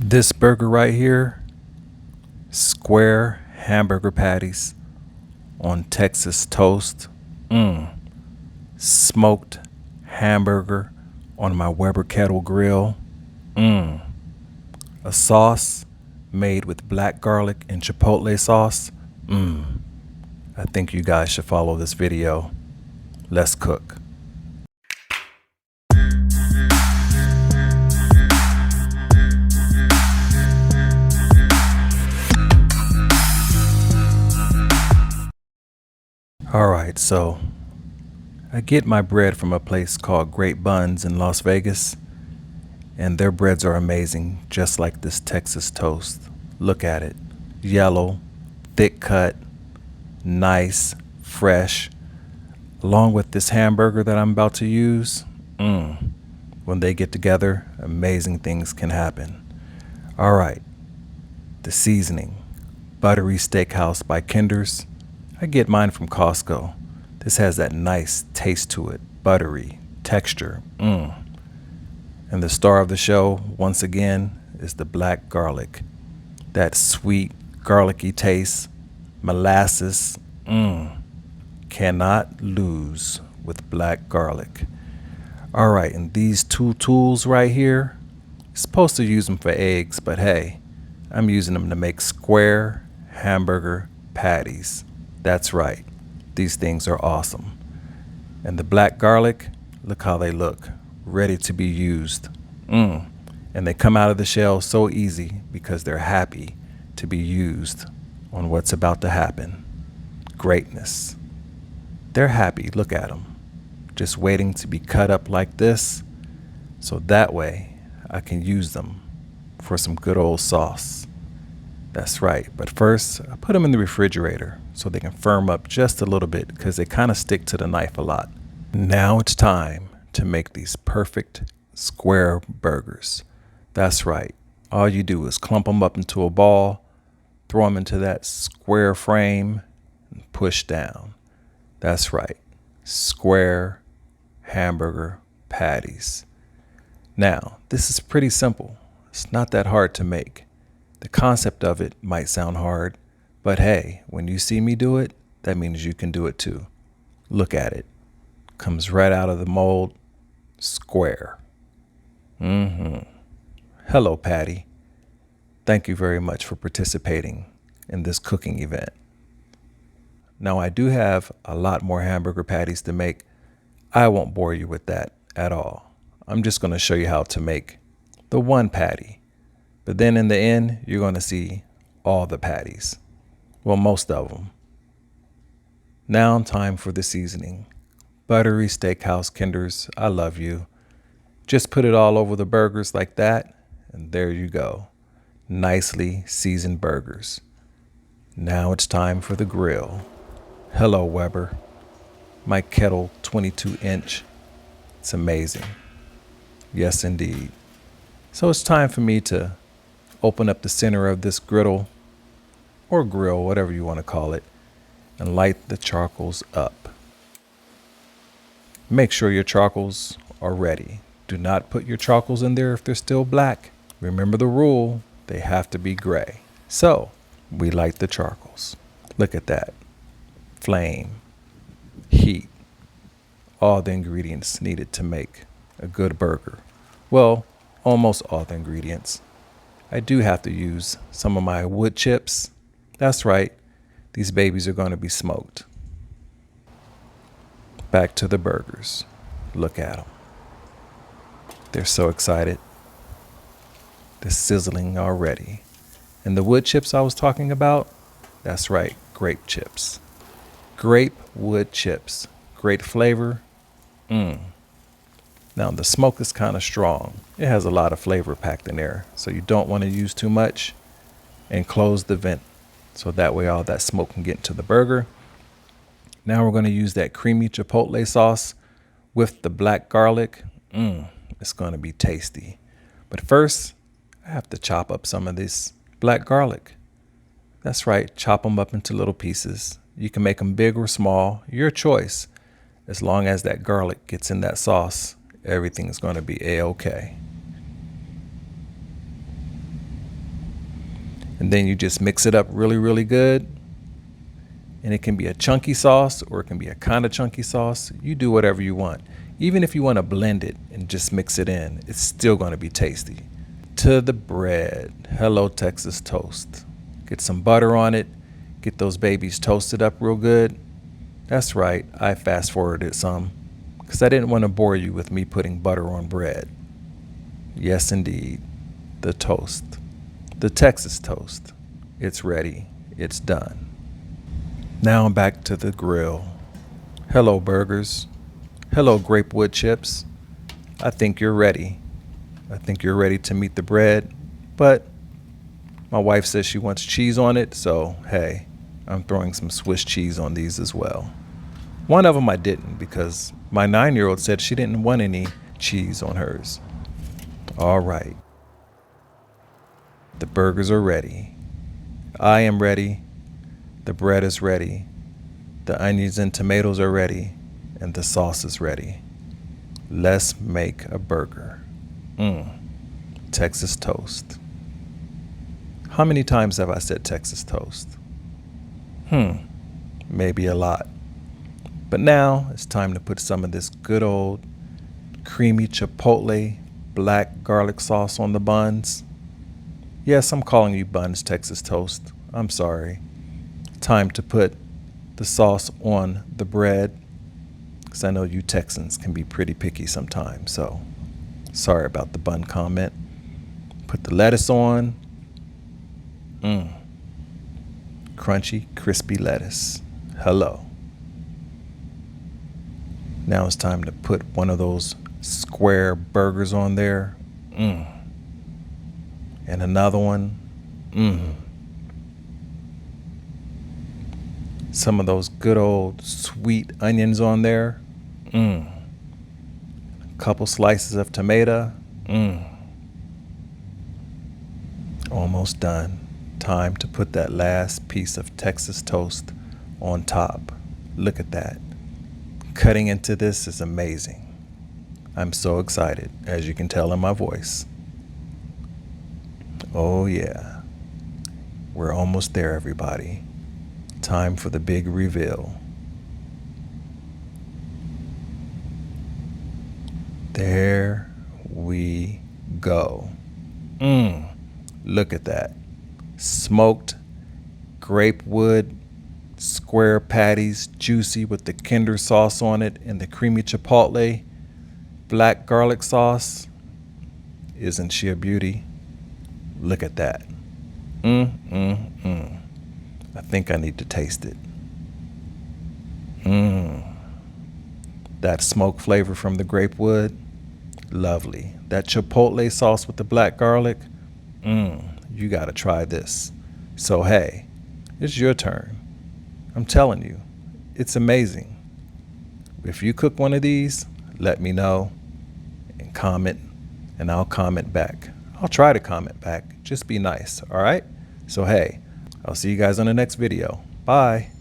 This burger right here, square hamburger patties on Texas toast. Smoked hamburger on my Weber Kettle grill. A sauce made with black garlic and chipotle sauce. I think you guys should follow this video. Let's cook. Alright, so I get my bread from a place called Grape Buns in Las Vegas, and their breads are amazing, just like this Texas toast. Look at it. Yellow, thick cut, nice, fresh. Along with this hamburger that I'm about to use, when they get together, amazing things can happen. Alright, the seasoning. Buttery Steakhouse by Kinder's. I get mine from Costco. This has that nice taste to it, buttery texture. And the star of the show, once again, is the black garlic. That sweet, garlicky taste, molasses. Cannot lose with black garlic. All right, and these two tools right here, you're supposed to use them for eggs, but hey, I'm using them to make square hamburger patties. That's right. These things are awesome. And the black garlic, look how they look, ready to be used. And they come out of the shell so easy because they're happy to be used on what's about to happen. Greatness. They're happy, look at them. Just waiting to be cut up like this, so that way I can use them for some good old sauce. That's right, but first I put them in the refrigerator so they can firm up just a little bit because they kind of stick to the knife a lot. Now it's time to make these perfect square burgers. That's right, all you do is clump them up into a ball, throw them into that square frame, and push down. That's right, square hamburger patties. Now, this is pretty simple. It's not that hard to make. The concept of it might sound hard, but hey, when you see me do it, that means you can do it too. Look at it. Comes right out of the mold, square. Hello, Patty. Thank you very much for participating in this cooking event. Now, I do have a lot more hamburger patties to make. I won't bore you with that at all. I'm just going to show you how to make the one patty. But then in the end, you're going to see all the patties. Well, most of them. Now time for the seasoning. Buttery Steakhouse Kinder's, I love you. Just put it all over the burgers like that, and there you go. Nicely seasoned burgers. Now it's time for the grill. Hello, Weber. My kettle 22-inch. It's amazing. Yes, indeed. So it's time for me to open up the center of this griddle, or grill, whatever you want to call it, and light the charcoals up. Make sure your charcoals are ready. Do not put your charcoals in there if they're still black. Remember the rule, they have to be gray. So, we light the charcoals. Look at that. Flame, heat, all the ingredients needed to make a good burger. Well, almost all the ingredients. I do have to use some of my wood chips. That's right, these babies are going to be smoked. Back to the burgers. Look at them. They're so excited. They're sizzling already. And the wood chips I was talking about, that's right, grape chips. Grape wood chips. Great flavor. Now the smoke is kind of strong. It has a lot of flavor packed in there, so you don't want to use too much, and close the vent so that way all that smoke can get into the burger. Now we're going to use that creamy chipotle sauce with the black garlic. It's going to be tasty. But first, I have to chop up some of this black garlic. That's right, chop them up into little pieces. You can make them big or small, your choice. As long as that garlic gets in that sauce, everything's going to be a-okay. And then you just mix it up really, really good. And it can be a chunky sauce or it can be a kind of chunky sauce. You do whatever you want. Even if you want to blend it and just mix it in, it's still going to be tasty. To the bread. Hello, Texas toast. Get some butter on it. Get those babies toasted up real good. That's right, I fast forwarded some because I didn't want to bore you with me putting butter on bread. Yes, indeed. The toast. The Texas toast. It's ready. It's done. Now back to the grill. Hello, burgers. Hello, grape wood chips. I think you're ready. I think you're ready to meet the bread, but my wife says she wants cheese on it, so hey, I'm throwing some Swiss cheese on these as well. One of them I didn't because my 9-year-old said she didn't want any cheese on hers. All right. The burgers are ready. I am ready. The bread is ready. The onions and tomatoes are ready. And the sauce is ready. Let's make a burger. Texas toast. How many times have I said Texas toast? Maybe a lot. But now it's time to put some of this good old creamy chipotle black garlic sauce on the buns. Yes, I'm calling you buns Texas toast. I'm sorry. Time to put the sauce on the bread, because I know you Texans can be pretty picky sometimes, so sorry about the bun comment. Put the lettuce on. Crunchy, crispy lettuce. Hello. Now it's time to put one of those square burgers on there. And another one. Some of those good old sweet onions on there. A couple slices of tomato. Almost done. Time to put that last piece of Texas toast on top. Look at that. Cutting into this is amazing. I'm so excited, as you can tell in my voice. Oh yeah. We're almost there, everybody. Time for the big reveal. There we go. Look at that. Smoked grape wood square patties, juicy with the Kinder sauce on it and the creamy chipotle black garlic sauce. Isn't she a beauty? Look at that. I think I need to taste it. That smoke flavor from the grape wood, lovely. That chipotle sauce with the black garlic, you gotta try this. So hey, it's your turn. I'm telling you, it's amazing. If you cook one of these, let me know and comment, and I'll comment back. I'll try to comment back. Just be nice, all right? So hey, I'll see you guys on the next video. Bye.